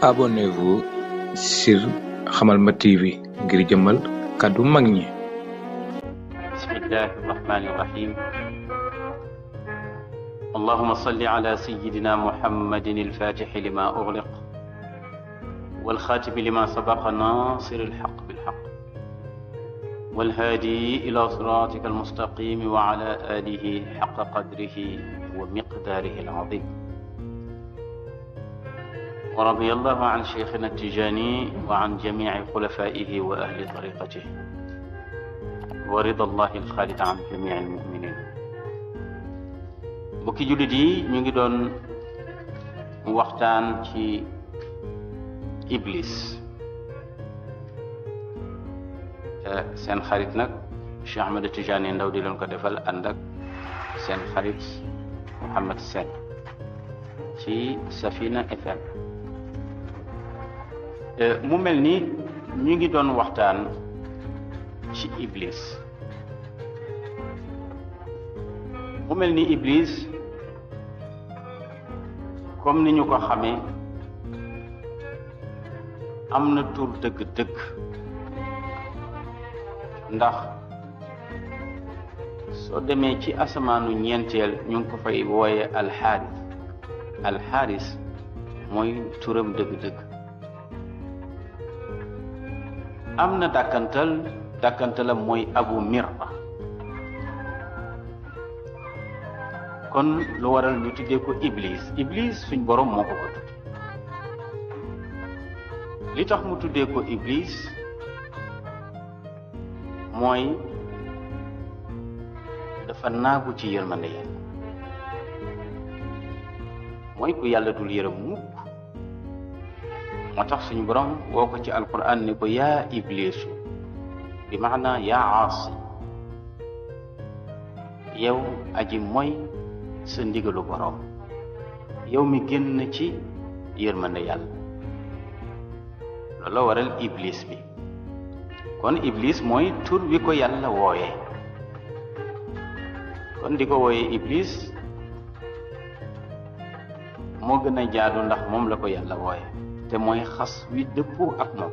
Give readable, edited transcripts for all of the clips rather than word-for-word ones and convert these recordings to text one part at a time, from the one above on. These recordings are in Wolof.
Abonnez-vous sur Hamalma TV ngir jëmmal kàddu mag ñi. Bismillahi rahmani rahim. Allahumma salli ala sayyidina Muhammadin al-Fatihi lima ughliq wal-khatimi lima sabaqa nasir al-haqq bil-haqq wal-hadi ila siratika al-mustaqim wa ala alihi haqqa qadrihi wa miqdarihi al-azim. ورضي الله عن شيخنا التجاني وعن جميع خلفائه وأهل طريقته ورضا الله الخالد عن جميع المؤمنين. mbokki jullit yi ñu ngi doon waxtaan ci Iblis. seen xarit nag Cheikh Ahmed Tidiane Ndaw di leen ko defal ànd ak seen xarit Mouhamed Sène ci Safina FM. mu mel ni ñu ngi doon waxtaan ci Iblis. mu mel ni Iblis comme ni ñu ko xamee am na tur dëgg-dëgg, ndax soo demee ci asamaanu ñeenteel ñu ngi ko fay wooye alxaaris mooy turam dëgg-dëgg. am na dàkkantalam mooy Abu Mirba. kon lu waral ñu tuddee ko Iblis suñ borom moo ko tudd. li tax mu tuddee ko Iblis mooy dafa naagu ci yërmande Yàlla, mooy ku yàlla dul yërëm mukk. moo tax suñu borom woo ko ci alquran ni ko yaa Iblisu, bi maana yaa aasi, yow aji mooy sa ndigalu borom, yow mi génn ci yërmande Yàlla. loolu waral Iblis bi. kon Iblis mooy tur wi ko yàlla wooyee. kon di ko wooyee Iblis moo gën a jaadu, ndax moom la ko yàlla wooyee, te mooy xas wi dëppoo ak moom.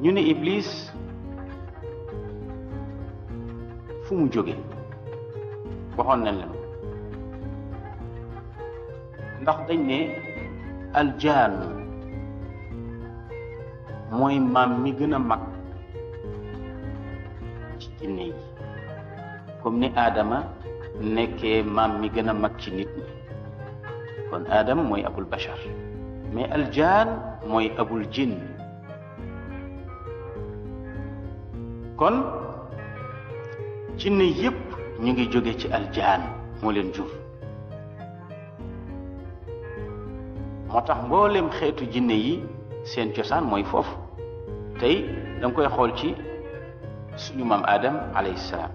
ñu ne Iblis fu mu jóge waxoon nañ leen, ndax dañ ne aljaan mooy maam mi gën a mag ci jinne yi, comme ni Adama nekkee maam mi gën a mag ci nit ñi. kon Adam mooy abul bashar, mais aljaan mooy abul jinn. kon jinne yépp ñu ngi jóge ci aljaan, moo leen jur. moo tax mboolem xeetu jinne yi seen cosaan mooy foofu. tey da nga koy xool ci suñu maam Adam alayhi salaam.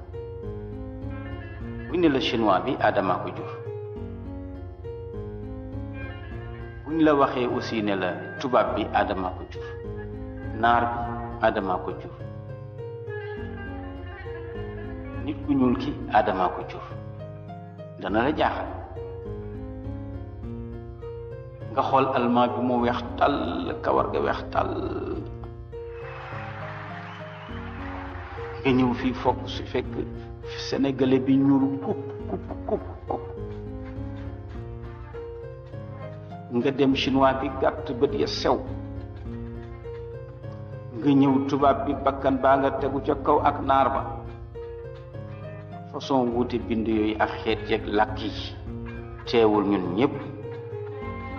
bu ñu ne la chinois bi Adama ko jur. bu ñu la waxee aussi ne la tubaab bi Adama ko jur, naar bi Adama ko jur, nit ku ñuul ki Adama ko jur, dana la jaaxal. nga xool almaa bi mu weex tàll, kawar ga weex tàll, nga ñëw fii foog su fekk sénégalais bi ñuul kupp. nga dem chinois bi gàtt bët ya sew, nga ñëw tubaab bi bakkan baa nga tegu ca kaw ak naar ba. façon wuute bind yooyu ak xeet yeeg làkk yi teewul ñun ñëpp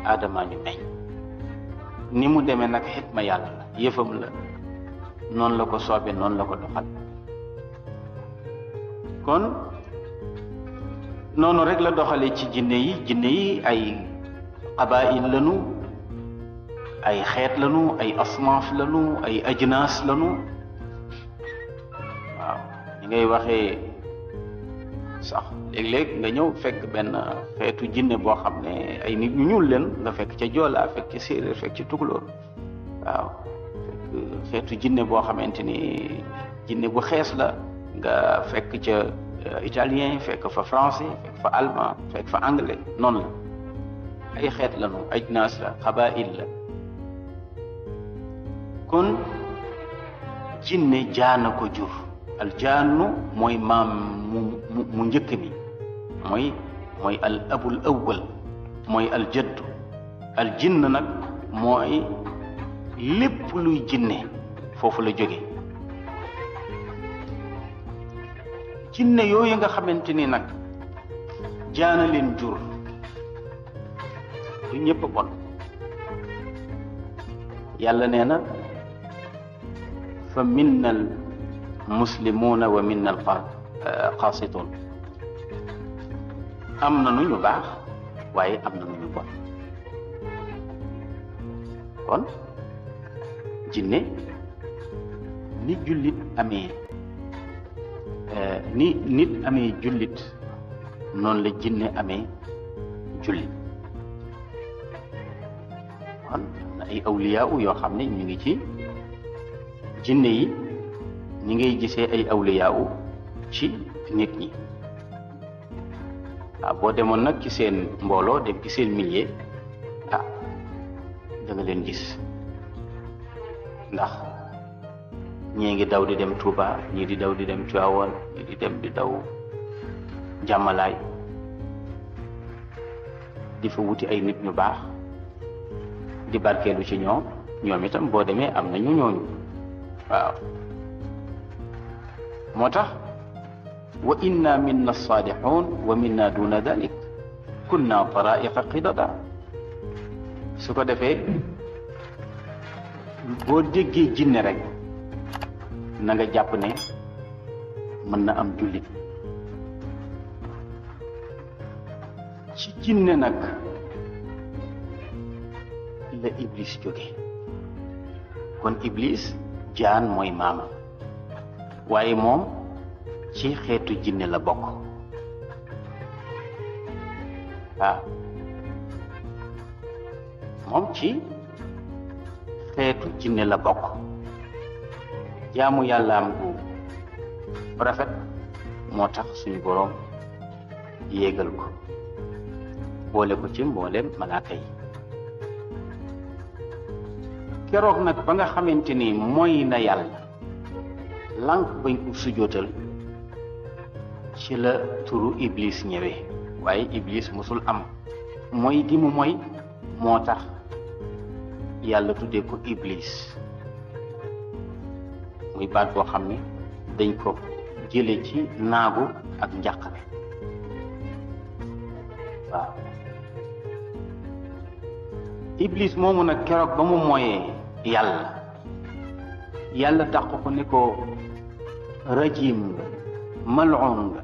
Adama ñu meñ. ni mu demee nag xikma yàlla la, yëfam la, noonu la ko soobee, noonu la ko doxal. kon noonu rek la doxalee ci jinne yi ay qabaa'il lanu, ay xeet lanu, ay asnaaf lanu, ay ajnaas lanu. waaw ñi ngay waxee sax léeg-léeg nga ñëw fekk benn xeetu jinne boo xam ne ay nit ñu ñuul leen, nga fekk ca joolaa, fekk ca séeréer, fekk ca tukulóor. waaw fekk xeetu jinne boo xamante ni jinne bu xees la, nga fekk ca italien, fekk fa français, fekk fa allemand, fekk fa anglais. noonu la ay xeet lañu ajnaas la xabaa'il la kon jinne jaana ko jur aljaannu mooy maam mu njëkk mi mooy al abul awwal mooy aljaddu aljinn nag mooy lépp luy jinne foofu la jóge jinne yooyu nga xamante ni nag jaana leen jur du ñëpp bon yàlla nee na fa minna al muslimuuna wa minna al qaasituun am na nu ñu baax waaye am na nu ñu bon kon jinne ni jullit amee ni nit amee jullit noonu la jinne amee jullit kon am na ay awliyaa yoo xam ne ñu ngi ci jinne yi ñi ngay gisee ay awliyaa ci nit ñi waaw boo demoon nag ci seen mbooloo dem ci seen millier da nga leen gis ndax ñii ngi daw di dem Touba ñii di daw di dem Tivaouane ñii di dem di daw jàmmalaay di fa wuti ay nit ñu baax di barkeelu ci ñoom itam boo demee am na ñooñu waaw moo tax wa inna minna as-salihun wa minna duna dalik kunna taraiqa qidada su ko defee boo déggee jinne rek na nga jàpp ne mën na am jullit ci jinne nag la iblis jóge kon iblis jaan mooy maama waaye moom ci xeetu jinne la bokk waaw moom ci xeetu jinne la bokk jaamu yàllaam bu rafet moo tax suñu boroom yéegal ko boole ko ci mbooleem malaaka yi keroog nag ba nga xamante ni mooy na yàlla lànk bañ ko sujootal ci la turu iblis ñëwee waaye iblis musul am mooy gi mu mooy moo tax yàlla tuddee ko iblis muy baat boo xam ne dañ ko jële ci naagu ak njàqare waaw iblis moomu nag keroog ba mu mooyee yàlla dàq ko ni ko rajim nga mal'un nga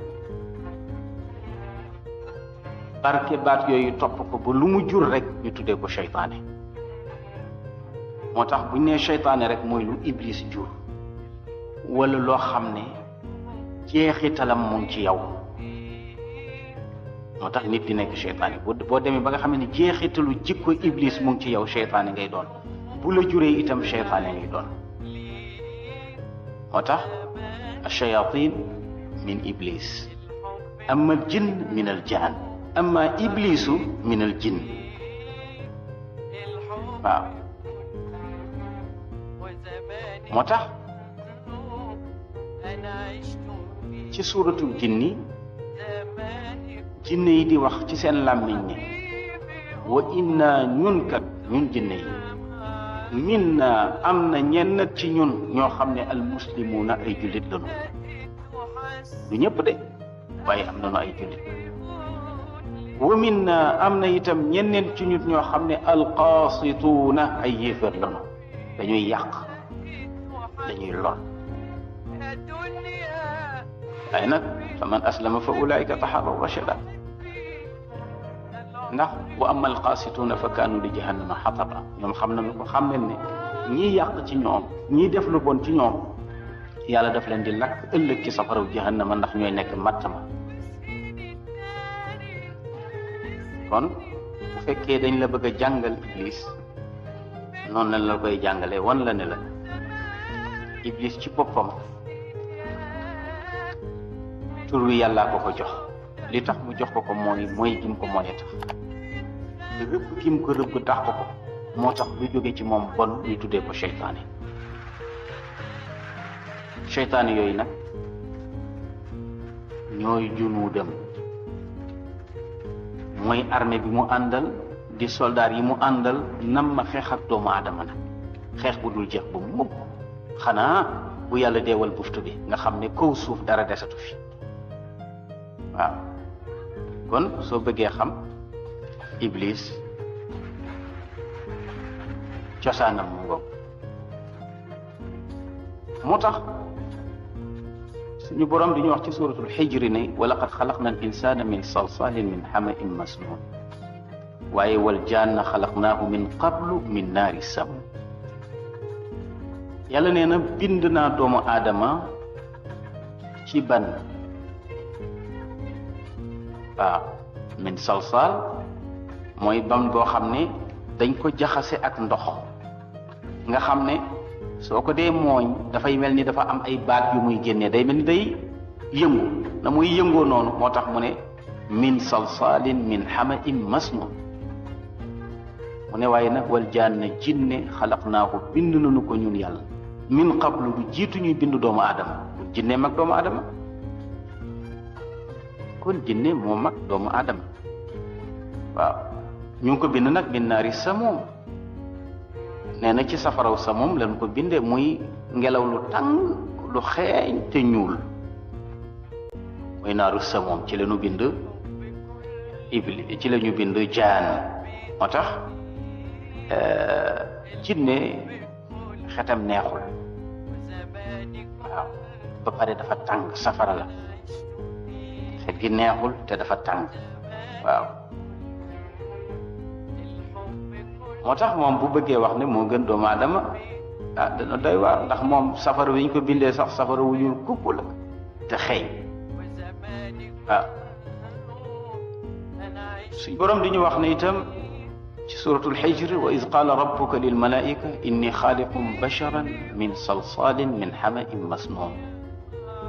barke baat yooyu topp ko ba lu mu jur rek ñu tuddee ko seytaane moo tax bu ñu nee seytaane rek mooy lu iblis jur wala loo xam ne jeexitalam mu ngi ci yow moo tax nit di nekk seytaane boo demee ba nga xam ne jeexitalu jikko iblis mu ngi ci yow seytaane ngay doon bu la juree itam seytaane ngay doon moo tax ash-shayatin min iblis amma al-jinn min al-jaan amma iblisu min al-jinn waaw moo tax ci suuratul jinni jinne yi di wax ci seen làmmiñ ne wa inna ñun kat ñun jinne yi minna am na ñenn ci ñun ñoo xam ne almuslimuuna ay jullit lañu du ñëpp de waaye am nañu ay jullit wa minna am na itam ñenneen ci ñun ñoo xam ne alqaasituuna ay yéefar lañu dañuy yàq dañuy lor waaye nag fa man aslama fa ulaika taharraw rashada ndax wa amma alqaasituuna fa kaanu li jahannama xataba ñoom xam nañu ko xam nañ ne ñii yàq ci ñoom ñii def lu bon ci ñoom yàlla daf leen di lakk ëllëg ci safaraw jahannama ndax ñooy nekk mattama kon bu fekkee dañ la bëgg a jàngal iblis noonu lañ la koy jàngalee wan la ne la iblis ci boppam tur wi yàllaa ko ko jox li tax mu jox ko ko mooy gim ko mooy tax rëbb gi mu ko rëbb dàq ko moo tax lu jóge ci moom bon ñu tuddee ko seytaane. seytaane yooyu nag ñooy junuudam, mooy armée bi mu àndal di soldaar yi mu àndal nam ma xeex ak doomu aadama nag xeex bu dul jeex ba mukk, xanaa bu yàlla deewal buftu bi nga xam ne kaw suuf dara desatu fi. waaw kon soo bëggee xam Iblis cosaanam mu ngoog. moo tax suñu borom di ñu wax ci suratul xijri ne wa laqad xalaqna al insana min salsalin min xamain masnun waaye wal janna xalaqnaahu min qablu min naari samum. yàlla nee na bind naa doomu aadama ci ban. waaw min salsal mooy ban boo xam ne dañ ko jaxase ak ndox nga xam ne soo ko dee mooñ dafay mel ni dafa am ay baat yu muy génnee, day mel ni day yëngu na muy yëngoo noonu. moo tax mu ne min salsalin min xamain masnun. mu ne waaye nag wal janna jinne xalaqnaahu bind nañu ko ñun yàlla min qablu du jiitu ñuy bind doomu aadama. jinne mag doomu aadama, kon jinne moo mag doomu aadama. waaw ñu ngi ko bind nag min naari samum. nee na ci safaraw samum lañ ko bindee muy ngelaw lu tàng lu xeeñ te ñuul, muy naaru samum. ci la ñu bind iblis, ci la ñu bind jaan. moo tax jinne xetam neexul. waaw ba pare dafa tàng, safara la, xet gi neexul te dafa tàng. waaw moo tax moom bu bëggee wax ne moo gën doomu aadama dana doy waar, ndax moom safara wi ñu ko bindee sax safara wu ñuul kukk la te xeeñ. waaw suñ borom di ñu wax ne itam ci suratul xijr wa iz qaala rabbuka lil malaika inni xaaliqun basharan min salsalin min xamain masnun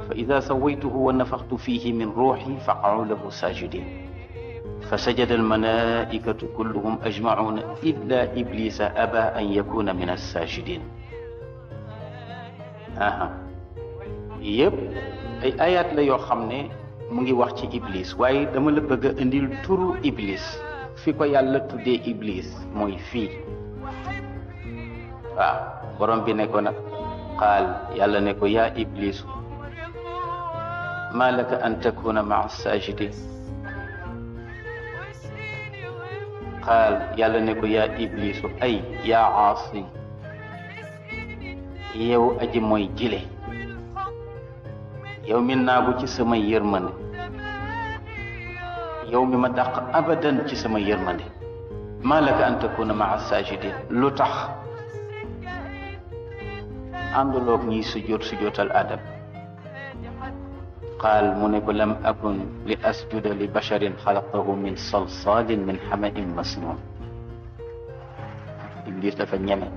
fa ida sawaytuhu wa nafaxtu fihi min ruuxi faqacu lahu sajidin فسجد الملائكة كلهم أجمعون إلا إبليس أبى أن يكون من الساجدين. yëpp ay ayat la yoo xam ne mu ngi wax ci Iblis, waaye dama la bëgg a indil turu Iblis fi ko yàlla tuddee Iblis mooy fii. waaw borom bi ne ko nag qaal, yàlla ne ko yaa Iblis maa laka an takuna maa saajidin. qaal, yàlla ne ko yaa Iblisu ay yaa aasi, yow aji mooy jile, yow mi naagu ci sama yërmande, yow mi ma dàq abadan ci sama yërmande. maa laka an takuna maa saajidin, lu tax ànduloog ñiy sujootal Adam. qaal, mu ne ko lam akun li asjuda li basharin xalaqtahu min salsalin min xamain masnun. Iblis dafa ñeme,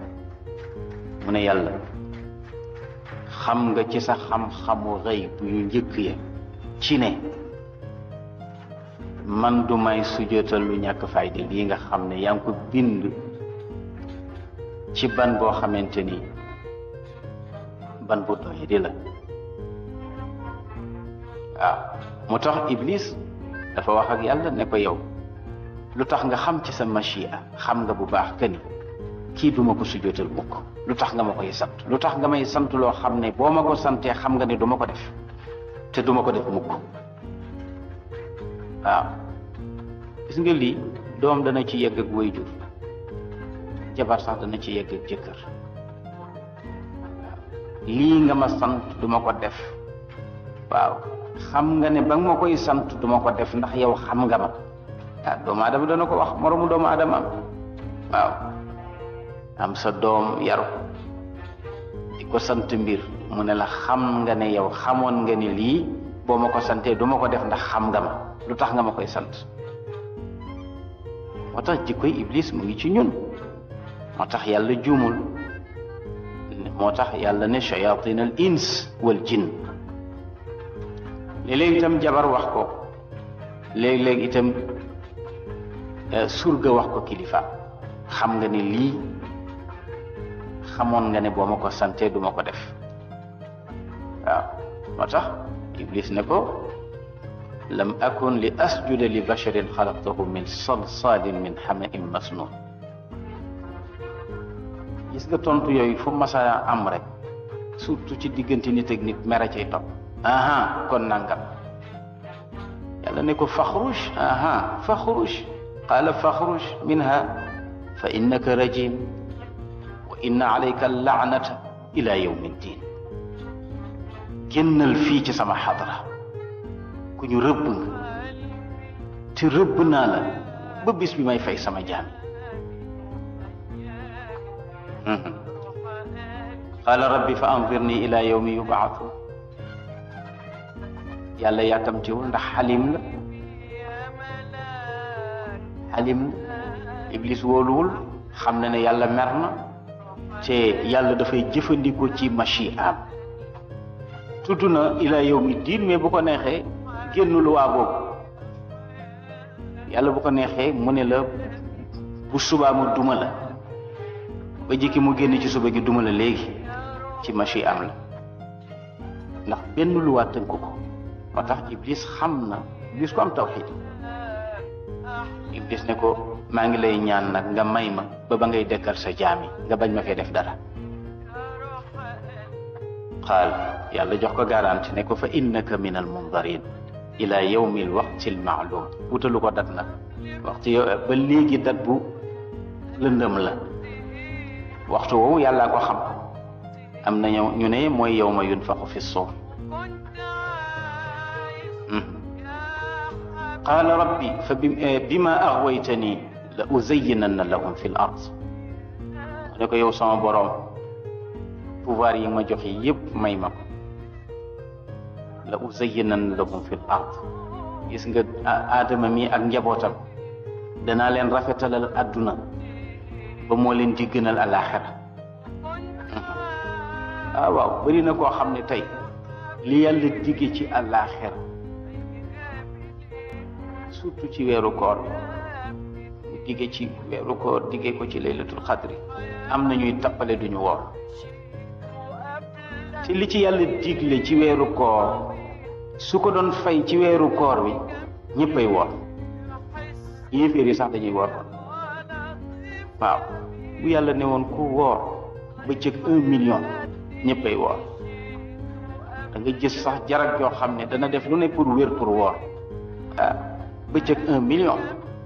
mu ne yàlla xam nga ci sa xam-xamu rëy bu yu njëkk ya ci ne man du may sujootal lu ñàkk fayda lii nga xam ne yaa ngi ko bind ci ban boo xamante ni ban bu doy di la. waaw moo tax Iblis dafa wax ak yàlla ne ko yow lu tax nga xam ci sa machia, xam nga bu baax que ni kii duma ko sujootal mukk, lu tax nga ma koy sant, lu tax nga may sant loo xam ne boo ma ko santee xam nga ne duma ko def te duma ko def mukk. waaw gis nga lii doom dana ci yegg ak waajur, jabar sax dana ci yegg ak jëkkër. lii nga ma sant duma ko def, waaw xam nga ne ba nga ma koy sant duma ko def ndax yow xam nga ma. doomu aadama dana ko wax moromu doomu aadama am. waaw am sa doom yaru di ko sant mbir mu ne la xam nga ne yow xamoon nga ne lii boo ma ko santee duma ko def ndax xam nga ma, lu tax nga ma koy sant. moo tax jikkoy Iblis mu ngi ci ñun. moo tax yàlla juumul, moo tax yàlla ne shayatin al ins wal jinn. léeg-léeg itam jabar wax ko, léeg-léeg itam surga wax ko kilifa xam nga ne lii xamoon nga ne boo ma ko santee du ma ko def waaw moo tax Iblis ne ko lam akun li asjuda li basharin xalaqtahu min salsalin min hamain masnun gis nga tontu yooyu fu masa am rek surtout ci diggante nit ak nit mere cay topp aha kon nangam yàlla ne ko faxruj aha faxruj qaala faxruj minha fa innaka rajim wa inna alayka laanata ila yawmi ddin génnal fii ci sama xadra ku ñu rëbb nga te rëbb naa la ba bis bi may fay sama jaam qaala rabbi fa anzirni ila yawmi yubaatun yàlla yàkkamtiwul ndax xalim la Iblis wóoluwul xam na ne yàlla mer na te yàlla dafay jëfandikoo ci machiam tudd na ila yawmi diin mais bu ko neexee génnul waa boobu yàlla bu ko neexee mu ne la bu subaa mu duma la ba jikki mu génn ci suba gi duma la léegi ci machi am la ndax benn luwaa tënk ko moo tax Iblis xam na Iblis ko am tawxiid Iblis ne ko maa ngi lay ñaan nag nga may ma ba ngay dekkal sa jaam yi nga bañ ma fee def dara qaal yàlla jox ko garanti ne ko fa innaka min al mundarin ila yawmi al waqti al maalum wutalu ko dat nag waxtu yow ba léegi dat bu lëndëm la waxtu woowu yàllaa ko xam am na ñu ne mooy yawma yunfaxu fi suur qaala rabbi fa bima aghwaytani la uzayyinanna lahum fi l ard ne ko yow sama borom pouvoir yi ma joxe yépp may ma ko la uzayyinanna lahum fi l ard gis nga aadama mi ak njabootam danaa leen rafetalal adduna ba moo leen di gënal alaxira waaw bëri na koo xam ne tey li yàlla digge ci alaxira surtout ci weeru koor mu digge ci weeru koor digge ko ci laylatul xadri am na ñuy tappale duñu woor te li ci yàlla digle ci weeru koor su ko doon fay ci weeru koor wi ñëppay woor yéeféer yi sax dañuy woor waaw bu yàlla ne woon ku woor bëccëg 1 million ñëppay woor da nga gis sax jarag yoo xam ne dana def lu ne pour wér pour woor bëccëg 1 million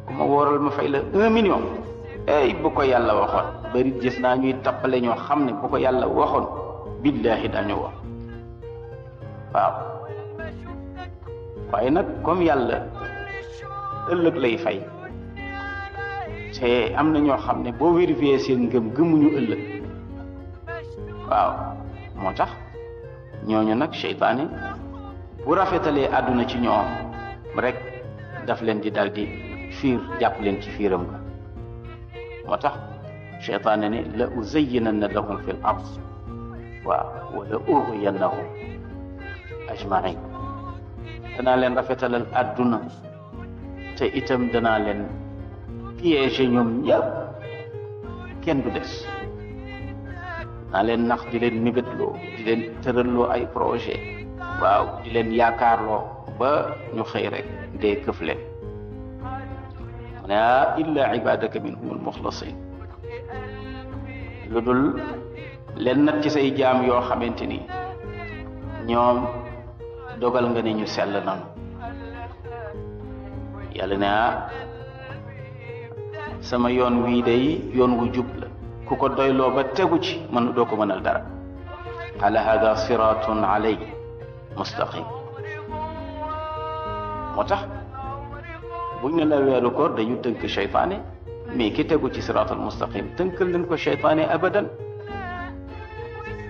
ku ma wooral ma fay la 1 million bu ko yàlla waxoon bari gis naa ñuy tappale ñoo xam ne bu ko yàlla waxoon billaahi dañu woor waaw waaye nag comme yàlla ëllëg lay fay te am na ñoo xam ne boo vérifier seen ngëm gëmuñu ëllëg waaw moo tax ñooñu nag seytaane bu rafetalee àdduna ci ñoom rek daf leen di dal di fiir jàpp leen ci fiiram ga moo tax seytaane ne la uzayyinanna lahum fi l ard waaw wala ughwiyannahum ajmain danaa leen rafetalal àdduna te itam danaa leen piégé ñoom ñëpp kenn du des naa leen nax di leen mébétloo di leen tëralloo ay projet waaw di leen yaakaarloo ba ñu xëy rek dee këf leen mu ne illa ibadaka minhum almuxlasin lu dul leen nag ci say jaam yoo xamante ni ñoom dogal nga ne ñu sell nanu yàlla ne sama yoon wii day yoon wu jub la ku ko doyloo ba tegu ci mën doo ko mënal dara qala hada siratun alay mustaqim moo tax buñ ne la weeru koor dañu tënk cheytaane mais ki tegu ci siratul mustaqim tënkal leen ko cheytaane abadan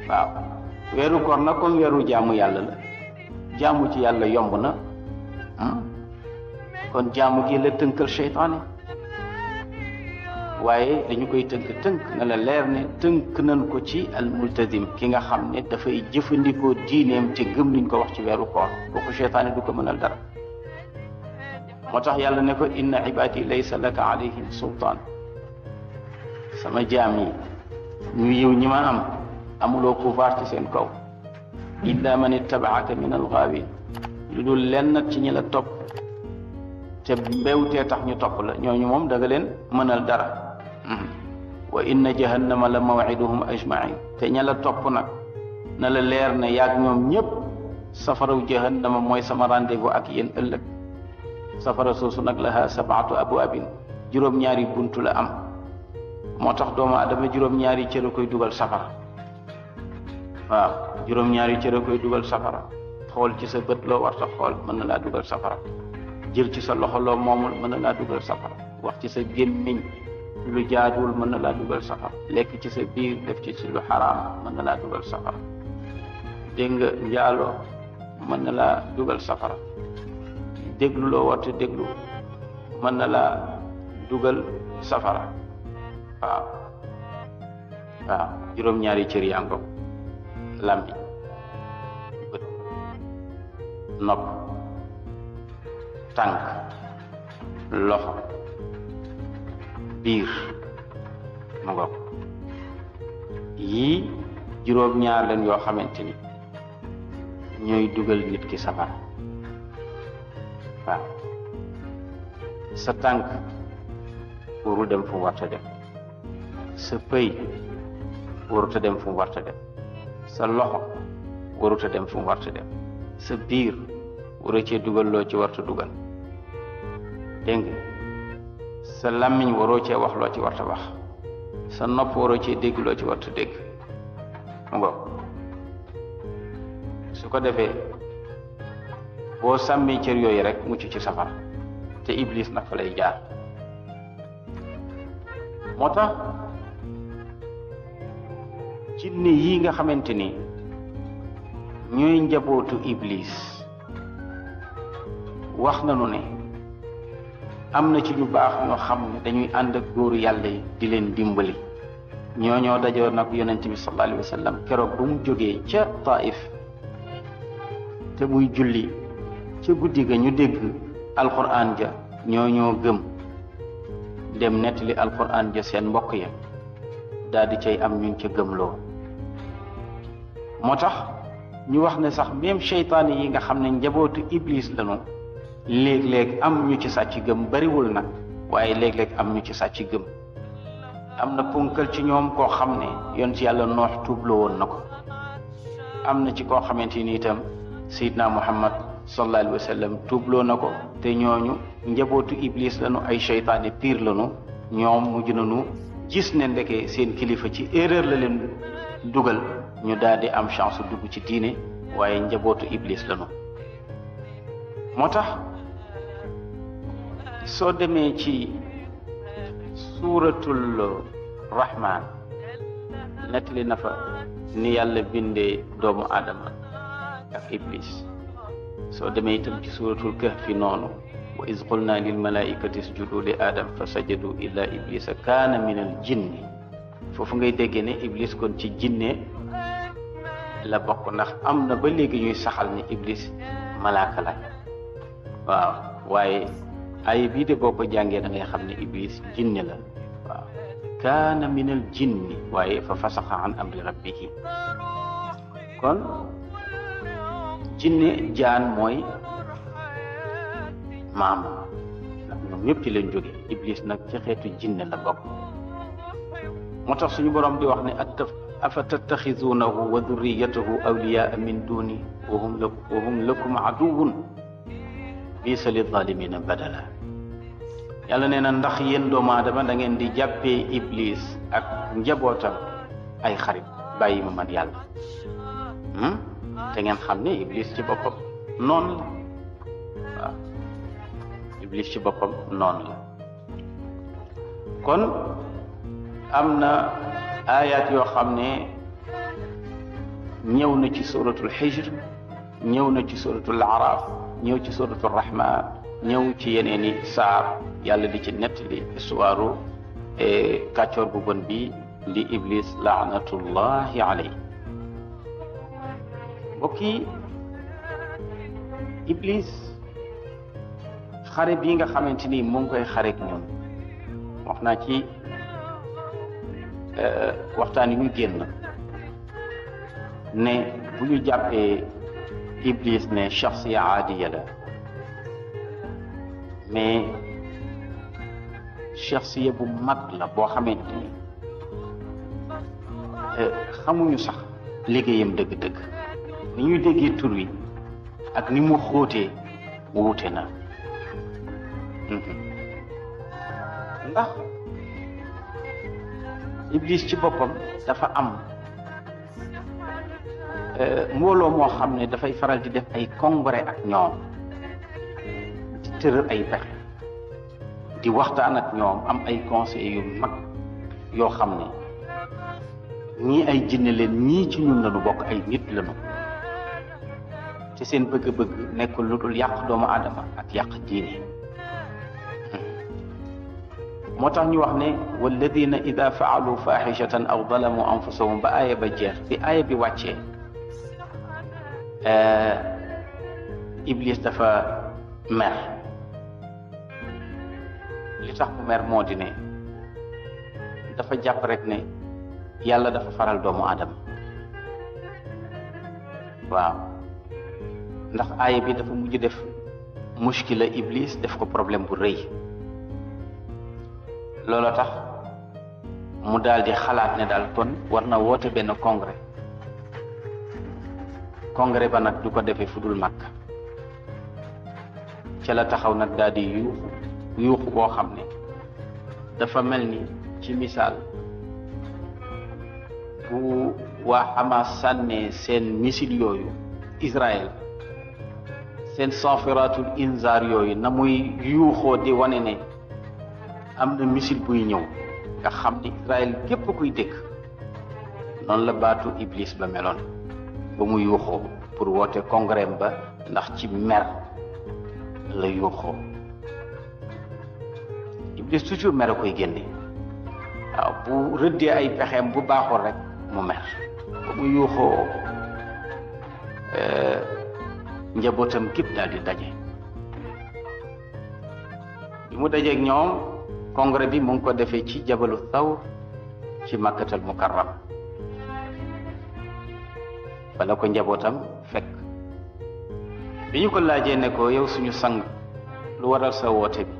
waaw weeru koor nag comme weeru jaamu yàlla la jaamu ci yàlla yomb na kon jaamu gi la tënkal cheytaane waaye dañu koy tënk na la leer ne tënk nañ ko ci al multazim ki nga xam ne dafay jëfandikoo diineem te gëm liñ ko wax ci weeru koor kooku cheytaane du ko mënal dara moo tax yàlla ne ko inna ibadi laysa laka alayhim sultaan sama jaam yi ñu yiw ñi ma am amuloo pouvoir ci seen kaw illa man ittabaaka min algaawin lu dul lenn ci ñi la topp te mbewtee tax ñu topp la ñooñu moom da nga leen mënal dara wa inna jahannama la maw'iduhum ajmain te ña la topp nag na la leer ne yaag ñoom ñëpp safaraw jahannama mooy sama rendez-vous ak yéen ëllëg safara soosu nag laha sabaatu abwaabin juróom-ñaari buntu la am moo tax doomu adama juróom-ñaari cër a koy dugal safara waaw juróom-ñaari cër a koy dugal safara xool ci sa bët loo warta xool mën na laa dugal safara jël ci sa loxo loo moomul mën na laa dugal safara wax ci sa gémmiñ lu jaaduwul mën na laa dugal safara lekk ci sa biir def ci lu xaraam mën na laa dugal safara dégg nga njaaloo mën na laa dugal safara déglu loo warta déglu mën na laa dugal safara waaw waaw juróom-ñaari cër yaa ngoog làmmiñ bët nopp tànk loxo biir mu ngoog yii juróom-ñaar leen yoo xamante ni ñooy dugal nit ki safara waaw sa tànk warul dem fu mu warta dem sa pëy waruta dem fu mu warta dem sa loxo waruta dem fu mu warta dem sa biir waru cee dugal loo ci warta dugal dégg nga sa làmmiñ waroo cee wax loo ci warta wax sa nopp waroo cee dégg loo ci warta dégg ngo su ko defee boo sàmmee cër yooyu rek mucc ci safara te iblis nag fa lay jaar moo tax jinne yi nga xamante ni ñooy njabootu iblis wax nañu ne am na ci ñu baax ñoo xam ne dañuy ànd ak góoru yàlla yi di leen dimbali ñoo dajoo nag yonent bi sallallahu alayhi wa sallam keroog ba mu jógee ca Taif te muy julli ca guddi ga ñu dégg alquran ja ñoo gëm dem nettali alquran ja seen mbokk ya daal di cay am ñu ca gëmloo moo tax ñu wax ne sax même seytaane yi nga xam ne njabootu iblis lañu léeg-léeg am ñu ci sàcc gëm bariwul nag waaye léeg-léeg am ñu ci sàcc gëm am na ponkal ci ñoom koo xam ne yoon ci yàlla noox tuubloo woon na ko am na ci koo xamante ni itam Seydina Muhammad sallallahu alayhi wa sallam tuubloo na ko te ñooñu njabootu iblis lañu ay seytaane piir lañu ñoom mujj nañu gis ne ndeke seen kilifa ci erreur la leen dugal ñu daal di am chance dugg ci diine waaye njabootu iblis lañu moo tax soo demee ci suuratul rahman nettali na fa ni yàlla bindee doomu aadama ak iblis soo demee itam ci suuratul kahfi noonu wa iz qulna lil malaikati isjudu li adam fa sajadu illa iblisa kaana min al jinni foofu ngay déggee ne iblis kon ci jinne la bokk ndax am na ba léegi ñuy saxal ni iblis malaaka la waaw waaye ay bii de boo ko jàngee da ngay xam ne iblis jinne la waaw kaana min al jinni waaye fa fasaxa an amri rabbihi kon jinne jaan mooy maam ndax ñoom ñëpp ci leen jóge iblis nag ci xeetu jinne la bokk moo tax suñu borom di wax ne afa tattaxizuunahu wa durriyatahu awliyaa min duni wa hum lakum aduwwun biisa lizalimina badala yàlla nee na ndax yéen doomu aadama da ngeen di jàppee iblis ak njabootam ay xarit bàyyi ma man yàlla te ngeen xam ne iblis ci boppam noonu la waaw iblis ci boppam noonu la kon am na ayat yoo xam ne ñëw na ci suratul Hijr ñëw na ci suratul Araf ñëw ci suratul Rahman ñëw ci yeneeni saar yàlla di ci nettali histoire kàccoor bu bon bi di iblis laanatullahi alayhi mbokk yi iblis xare bii nga xamante ni mu ngi koy xareek ñun wax naa ci waxtaan yi ñu génn ne bu ñu jàppee Iblis ne shaxsiya aadiya la mais shaxsiya bu mag la boo xamante ni xamuñu sax liggéeyam dëgg-dëgg ni ñuy déggee tur wi ak ni mu xóotee wuute na ndax Iblis ci boppam dafa am mbooloo moo xam ne dafay faral di def ay congrès ak ñoom di tëral ay pexe di waxtaan ak ñoom am ay conseils yu mag yoo xam ne ñii ay jinne leen ñii ci ñun lañu bokk ay nit lañu te seen bëgg-bëgg nekkul lu dul yàq doomu aadama ak yàq diine moo tax ñu wax ne walladina ida faalu faaxishatan aw dalamu anfusahum ba aaya ba jeex bi aaya bi wàccee Iblis dafa mer li tax mu mer moo di ne dafa jàpp rek ne yàlla dafa faral doomu aadama waaw ndax aaya bi dafa mujj def mushkila Iblis def ko problème bu rëy loolu tax mu daal di xalaat ne daal kon war na woote benn congrès ba nag du ko defee fu dul Makka ca la taxaw nag daal di yuuxu boo xam ne dafa mel ni ci misaal bu waa Hamas sànnee seen missile yooyu Israël seen safiratul inzar yooyu na muy yuuxoo di wane ne am na missile buy ñëw nga xam ni Israël gépp kuy dégg noonu la baatu Iblis ba meloon ba mu yuuxoo pour woote congrès ba ndax ci mer la yuuxoo Iblis toujours mer a koy génne waaw bu rëddee ay pexeem bu baaxul rek mu mer ba mu yuuxoo njabootam gépp daal di daje bi mu dajeeg ñoom congrès bi mu ngi ko defee ci jabalu Thawr ci Makkatal Mukarram bala ko njabootam fekk bi ñu ko laajee ne ko yow suñu sang lu waral sa woote bi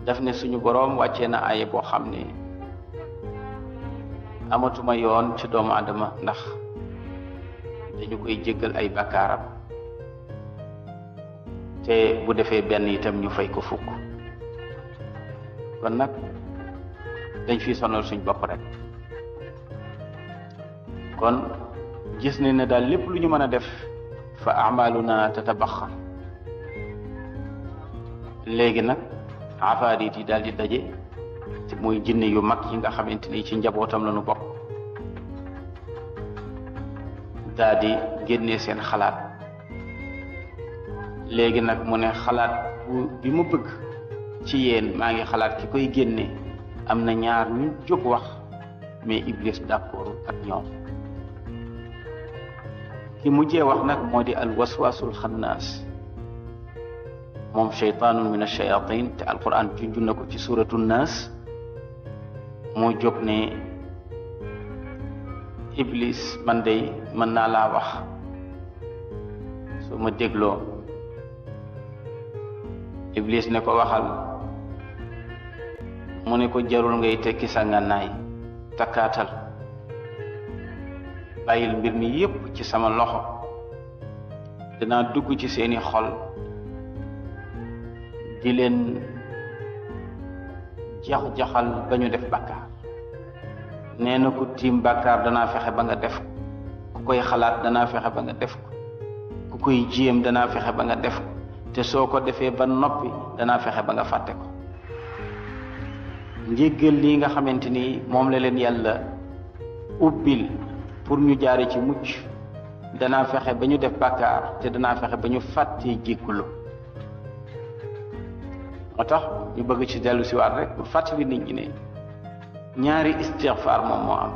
daf ne suñu boroom wàccee na aaye boo xam ne amatuma yoon ci doomu adama ndax dañu koy jéggal ay bakkaaram te bu defee benn itam ñu fay ko fukk kon nag dañ fi sonal suñ bopp rek kon gis ne daal lépp lu ñu mën a def fa amaluna tatabaxar léegi nag afaarit yi daal di daje te muy jinne yu mag yi nga xamante ni ci njabootam la ñu bokk daal di génnee seen xalaat léegi nag mu ne xalaat bi mu bëgg ci yéen maa ngi xalaat ki koy génne am na ñaar ñu jóg wax mais Iblis d'accord ak ñoom ki mujjee wax nag moo di al waswasul xannaas moom cheytaanun min ash-shayatin te alquran junju na ko ci suratu naas moo jóg ne Iblis man day mën naa laa wax soo ma dégloo Iblis ne ko waxal mu ne ko jarul ngay tekki sa ngànnaay takkaatal bàyyil mbir mi yépp ci sama loxo dinaa dugg ci seeni xol di leen jax-jaxal ba ñu def bàkkaar nee na ku tiim bàkkaar danaa fexe ba nga def ko ku koy xalaat danaa fexe ba nga def ko ku koy jéem danaa fexe ba nga def ko te soo ko defee ba noppi danaa fexe ba nga fàtte ko njéggal lii nga xamante ni moom la leen yàlla ubbil pour ñu jaare ci mucc danaa fexe ba ñu def bàkkaar te danaa fexe ba ñu fàttee jéggulu moo tax ñu bëgg ci dellu si waat rek pour fàttali nit ñi ne ñaari istighfar moom moo am